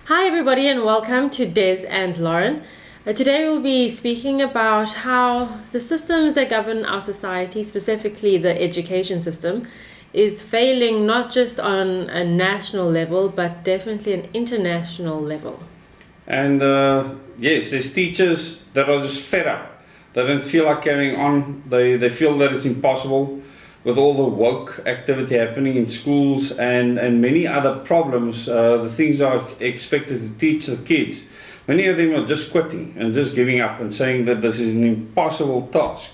Hi everybody and welcome to Des and Lauren. Today we'll be speaking about how the systems that govern our society, specifically the education system, is failing not just on a national level but definitely an international level. And yes, there's teachers that are just fed up. They don't feel like carrying on. They feel that it's impossible with all the woke activity happening in schools and many other problems. The things are expected to teach the kids. Many of them are just quitting and just giving up and saying that this is an impossible task.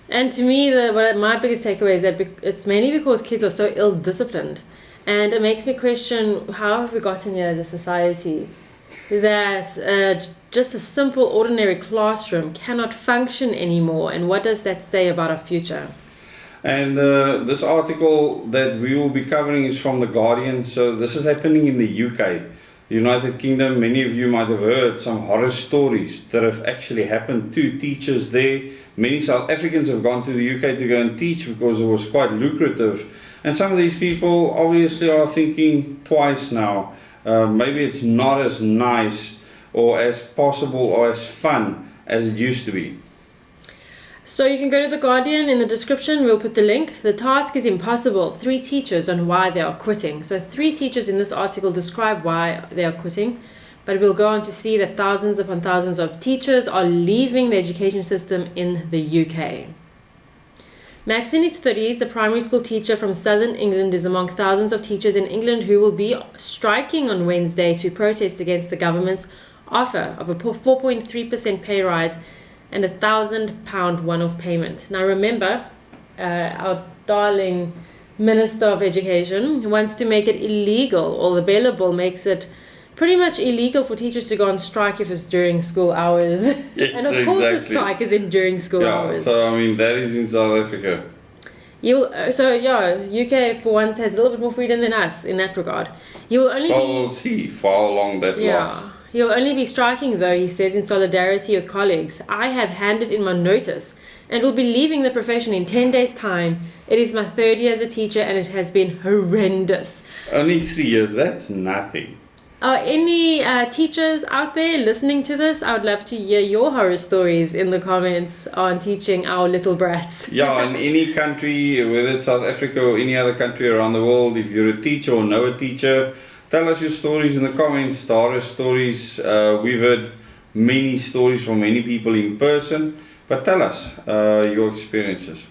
And to me, my biggest takeaway is that it's mainly because kids are so ill-disciplined. And it makes me question, how have we gotten here as a society that just a simple, ordinary classroom cannot function anymore? And what does that say about our future? And this article that we will be covering is from The Guardian. So this is happening in the UK, United Kingdom. Many of you might have heard some horror stories that have actually happened to teachers there. Many South Africans have gone to the UK to go and teach because it was quite lucrative. And some of these people obviously are thinking twice now. Maybe it's not as nice or as possible or as fun as it used to be. So you can go to The Guardian. In the description, we'll put the link. The task is impossible. 3 teachers on why they are quitting. So 3 teachers in this article describe why they are quitting. But we'll go on to see that thousands upon thousands of teachers are leaving the education system in the UK. Max in his 30s, a primary school teacher from southern England, is among thousands of teachers in England who will be striking on Wednesday to protest against the government's offer of a 4.3% pay rise and £1,000 one-off payment. Now remember, our darling Minister of Education wants to make it illegal, or the Bella Bill makes it pretty much illegal for teachers to go on strike if it's during school hours. Yes, and of course the strike is in during school hours. So I mean that is in South Africa. UK for once has a little bit more freedom than us in that regard. We'll see for how long that lasts. He'll only be striking, though, he says, in solidarity with colleagues. I have handed in my notice and will be leaving the profession in 10 days' time. It is my 3rd year as a teacher and it has been horrendous. Only 3 years, that's nothing. Any teachers out there listening to this? I would love to hear your horror stories in the comments on teaching our little brats. Yeah, in any country, whether it's South Africa or any other country around the world, if you're a teacher or know a teacher, tell us your stories in the comments, the horror stories. We've heard many stories from many people in person, but tell us your experiences.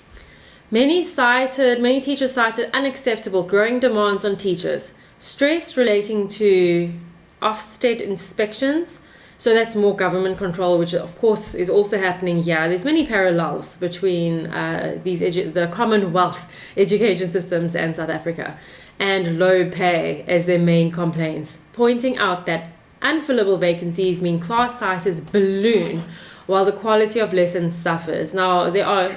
Many teachers cited unacceptable growing demands on teachers, stress relating to Ofsted inspections, so that's more government control, which of course is also happening here. There's many parallels between the Commonwealth education systems and South Africa, and low pay as their main complaints, pointing out that unfillable vacancies mean class sizes balloon while the quality of lessons suffers. Now, there are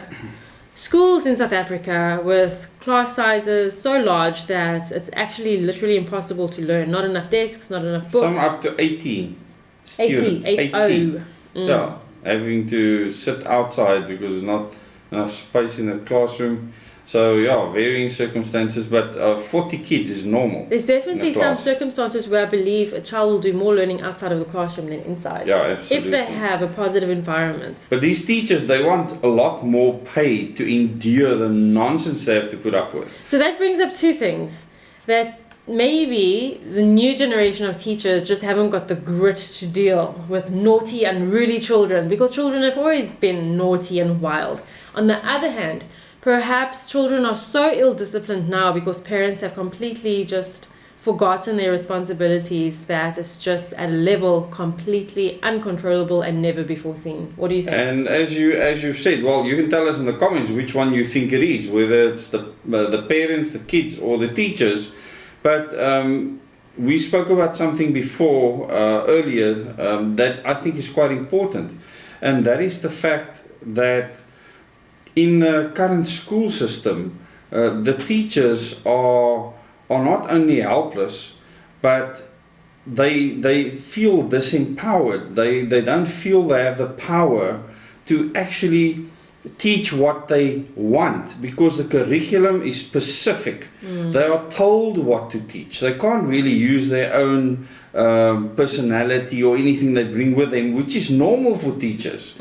schools in South Africa with class sizes so large that it's actually literally impossible to learn. Not enough desks, not enough books. Some up to 18 students. 80. Yeah, having to sit outside because there's not enough space in the classroom. So yeah, varying circumstances, but 40 kids is normal. There's definitely some circumstances where I believe a child will do more learning outside of the classroom than inside. Yeah, absolutely. If they have a positive environment. But these teachers, they want a lot more pay to endure the nonsense they have to put up with. So that brings up 2 things. That maybe the new generation of teachers just haven't got the grit to deal with naughty, unruly children, because children have always been naughty and wild. On the other hand, perhaps children are so ill-disciplined now because parents have completely just forgotten their responsibilities that it's just at a level completely uncontrollable and never before seen. What do you think? And as you've said, well, you can tell us in the comments which one you think it is, whether it's the parents, the kids, or the teachers. But we spoke about something before earlier that I think is quite important, and that is the fact that in the current school system, the teachers are not only helpless, but they feel disempowered. They don't feel they have the power to actually teach what they want, because the curriculum is specific. They are told what to teach. They can't really use their own personality or anything they bring with them, which is normal for teachers.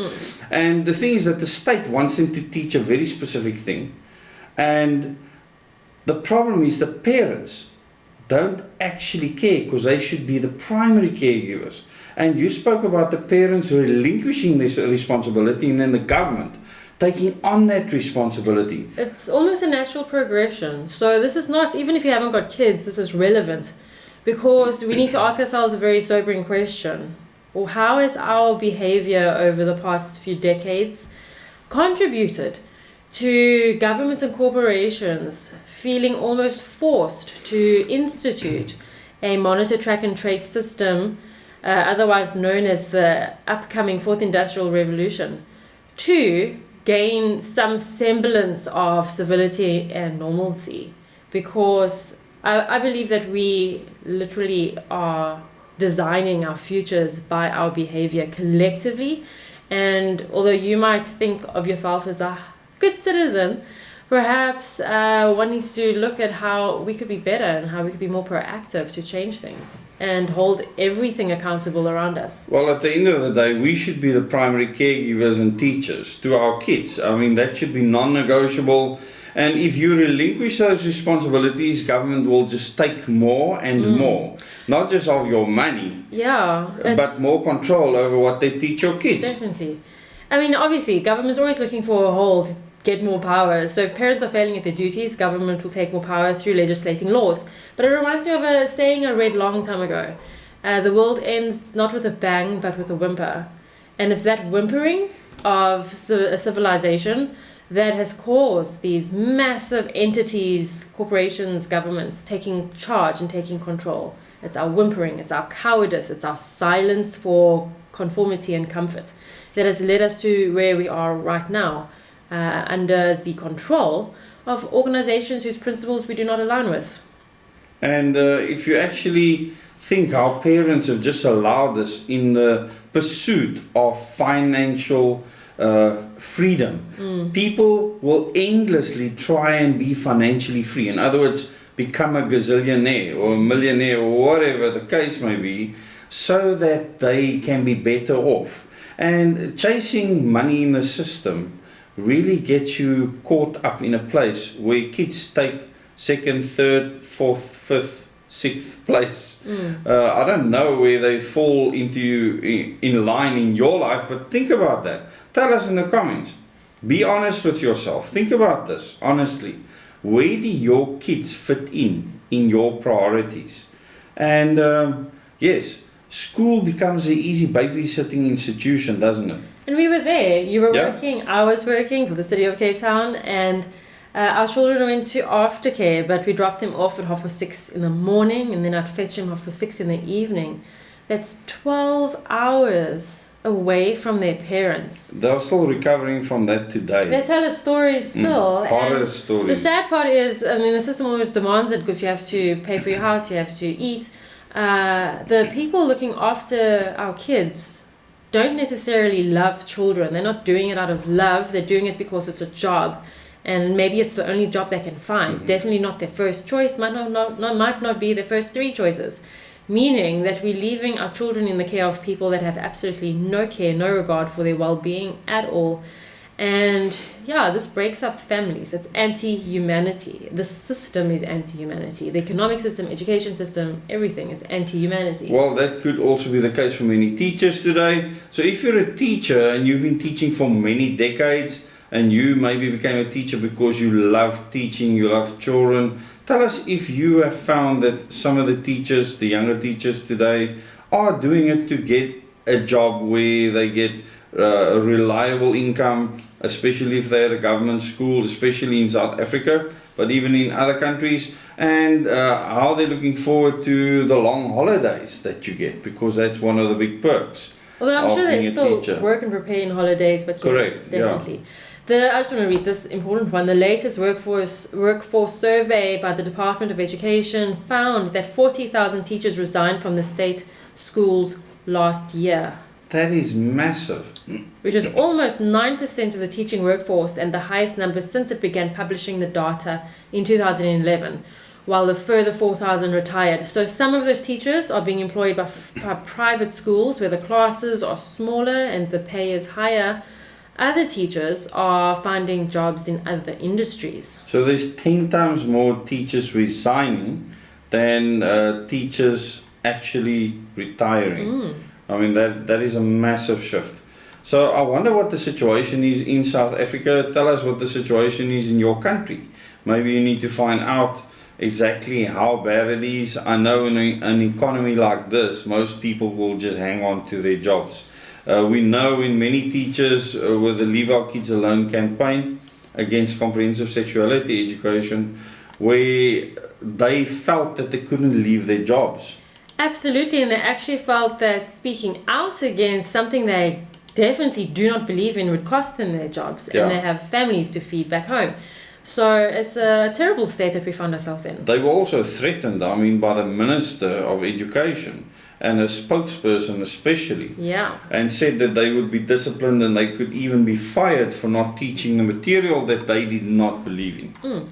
And the thing is that the state wants them to teach a very specific thing. And the problem is the parents don't actually care, because they should be the primary caregivers. And you spoke about the parents relinquishing this responsibility, and then the government taking on that responsibility. It's almost a natural progression. So this is not, even if you haven't got kids, this is relevant, because we need to ask ourselves a very sobering question. Well, how has our behavior over the past few decades contributed to governments and corporations feeling almost forced to institute a monitor, track and trace system, otherwise known as the upcoming Fourth Industrial Revolution, to gain some semblance of civility and normalcy? Because I believe that we literally are designing our futures by our behavior collectively. And although you might think of yourself as a good citizen, perhaps one needs to look at how we could be better and how we could be more proactive to change things and hold everything accountable around us. Well, at the end of the day, we should be the primary caregivers and teachers to our kids. I mean, that should be non-negotiable. And if you relinquish those responsibilities, government will just take more and more. Not just of your money, but more control over what they teach your kids. Definitely. I mean, obviously, government's always looking for a hole to get more power. So if parents are failing at their duties, government will take more power through legislating laws. But it reminds me of a saying I read long time ago. The world ends not with a bang, but with a whimper. And it's that whimpering of a civilization that has caused these massive entities, corporations, governments taking charge and taking control. It's our whimpering, it's our cowardice, it's our silence for conformity and comfort that has led us to where we are right now, under the control of organizations whose principles we do not align with. And if you actually think how parents have just allowed this in the pursuit of financial freedom, people will endlessly try and be financially free. In other words, become a gazillionaire or a millionaire or whatever the case may be, so that they can be better off. And chasing money in the system really gets you caught up in a place where kids take second, third, fourth, fifth, sixth place. I don't know where they fall into in line in your life, but think about that. Tell us in the comments. Be honest with yourself. Think about this honestly. Where do your kids fit in your priorities? And yes, school becomes an easy babysitting institution, doesn't it? And we were there. You were working, I was working for the city of Cape Town, and our children went to aftercare, but we dropped them off at 6:30 in the morning, and then I'd fetch them 6:30 in the evening. That's 12 hours away from their parents. They're still recovering from that today. They tell us stories still. Horror stories. The sad part is, I mean, the system always demands it because you have to pay for your house, you have to eat. The people looking after our kids don't necessarily love children. They're not doing it out of love. They're doing it because it's a job. And maybe it's the only job they can find. Definitely not their first choice. Might not be their first three choices. Meaning that we're leaving our children in the care of people that have absolutely no care, no regard for their well-being at all. And yeah, this breaks up families. It's anti-humanity. The system is anti-humanity. The economic system, education system, everything is anti-humanity. Well, that could also be the case for many teachers today. So if you're a teacher and you've been teaching for many decades, and you maybe became a teacher because you love teaching, you love children, tell us if you have found that some of the teachers, the younger teachers today, are doing it to get a job where they get a reliable income, especially if they're at a government school, especially in South Africa, but even in other countries, and how they're looking forward to the long holidays that you get, because that's one of the big perks. Although I'm sure they still work and prepare in holidays, but correct, yes, definitely. Yeah. I just want to read this important one. The latest workforce survey by the Department of Education found that 40,000 teachers resigned from the state schools last year. That is massive. which is almost 9% of the teaching workforce and the highest number since it began publishing the data in 2011, while a further 4,000 retired. So some of those teachers are being employed by private schools where the classes are smaller and the pay is higher. Other teachers are finding jobs in other industries. So there's 10 times more teachers resigning than teachers actually retiring. I mean, that is a massive shift. So I wonder what the situation is in South Africa. Tell us what the situation is in your country. Maybe you need to find out exactly how bad it is. I know in an economy like this, most people will just hang on to their jobs. We know in many teachers with the Leave Our Kids Alone campaign against comprehensive sexuality education, where they felt that they couldn't leave their jobs. Absolutely, and they actually felt that speaking out against something they definitely do not believe in would cost them their jobs, and they have families to feed back home. So it's a terrible state that we find ourselves in. They were also threatened, I mean, by the Minister of Education and a spokesperson especially, and said that they would be disciplined and they could even be fired for not teaching the material that they did not believe in.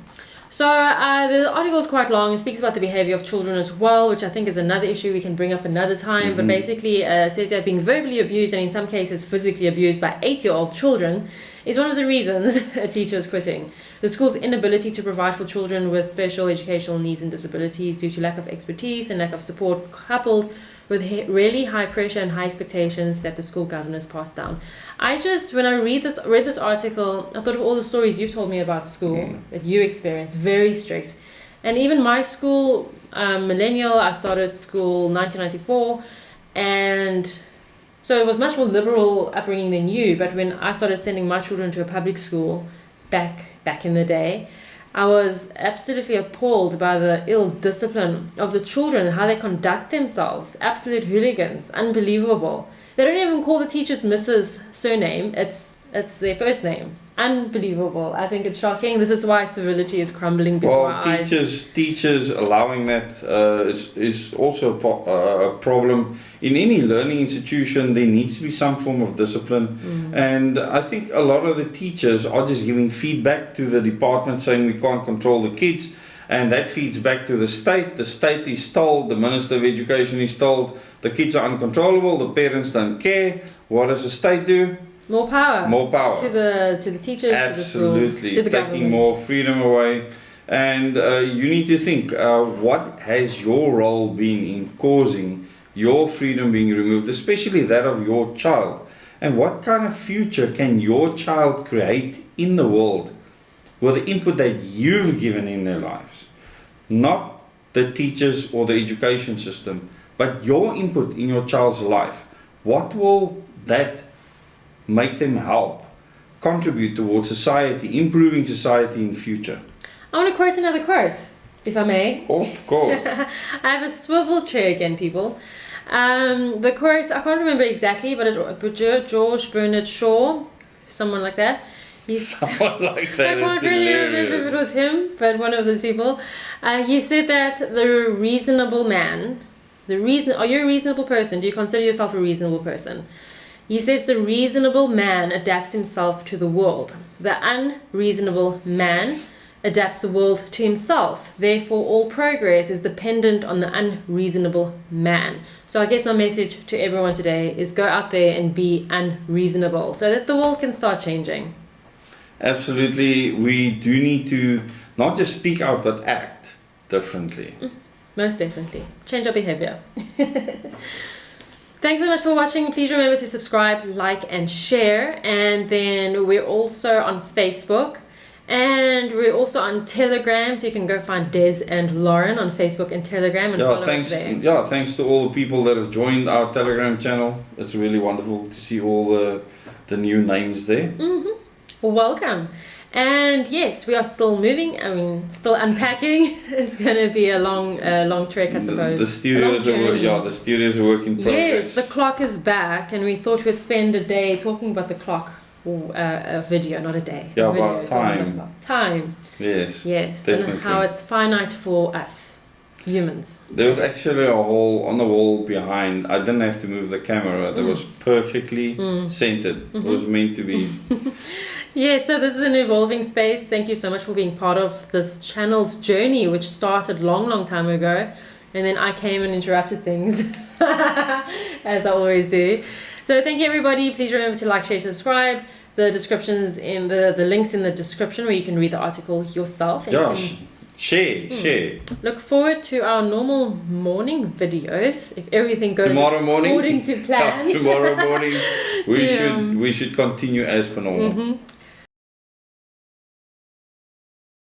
So the article is quite long. It speaks about the behavior of children as well, which I think is another issue we can bring up another time. But basically says that being verbally abused and in some cases physically abused by 8-year-old children is one of the reasons a teacher is quitting. The school's inability to provide for children with special educational needs and disabilities due to lack of expertise and lack of support, coupled with really high pressure and high expectations that the school governors pass down. When I read this article, I thought of all the stories you've told me about school that you experienced, very strict. And even my school, millennial, I started school 1994, and so it was much more liberal upbringing than you. But when I started sending my children to a public school back in the day, I was absolutely appalled by the ill discipline of the children and how they conduct themselves. Absolute hooligans, unbelievable. They don't even call the teachers Mrs. surname, it's their first name. Unbelievable. I think it's shocking. This is why civility is crumbling before our eyes. Teachers allowing that is also a problem. In any learning institution, there needs to be some form of discipline. And I think a lot of the teachers are just giving feedback to the department saying we can't control the kids. And that feeds back to the state. The state is told, the Minister of Education is told, the kids are uncontrollable, the parents don't care. What does the state do? More power. More power. To the teachers, absolutely, to the schools, to the government. Taking more freedom away. And you need to think, what has your role been in causing your freedom being removed, especially that of your child? And what kind of future can your child create in the world with the input that you've given in their lives? Not the teachers or the education system, but your input in your child's life. What will that make them help contribute towards society, improving society in future? I want to quote another quote, if I may. Of course. I have a swivel chair again, people. The quote, I can't remember exactly, but George Bernard Shaw, someone like that. Someone like that. I can't really remember if it was him, but one of those people. He said that the reasonable man, are you a reasonable person? Do you consider yourself a reasonable person? He says the reasonable man adapts himself to the world. The unreasonable man adapts the world to himself. Therefore, all progress is dependent on the unreasonable man. So I guess my message to everyone today is go out there and be unreasonable so that the world can start changing. Absolutely. We do need to not just speak out, but act differently. Most definitely. Change our behavior. Thanks so much for watching. Please remember to subscribe, like, and share. And then we're also on Facebook. And we're also on Telegram, so you can go find Des and Lauren on Facebook and Telegram and follow us there. Yeah, thanks to all the people that have joined our Telegram channel. It's really wonderful to see all the new names there. Welcome. And yes, we are still moving. Still unpacking. It's going to be a long trek, I suppose. The studios are work in progress. Yes, the clock is back, and we thought we'd spend a day talking about the clock. A video, not a day. Yeah, about time. Time. Yes. Yes, definitely. And how it's finite for us. humans. There was actually a hole on the wall behind. I didn't have to move the camera. That was perfectly centered. It was meant to be. Yeah, so this is an evolving space. Thank you so much for being part of this channel's journey, which started long time ago. And then I came and interrupted things, as I always do. So thank you, everybody. Please remember to like, share, subscribe. The descriptions in the links in the description where you can read the article yourself. And Josh, share. Look forward to our normal morning videos if everything goes according to plan. Tomorrow morning, we should continue as per normal.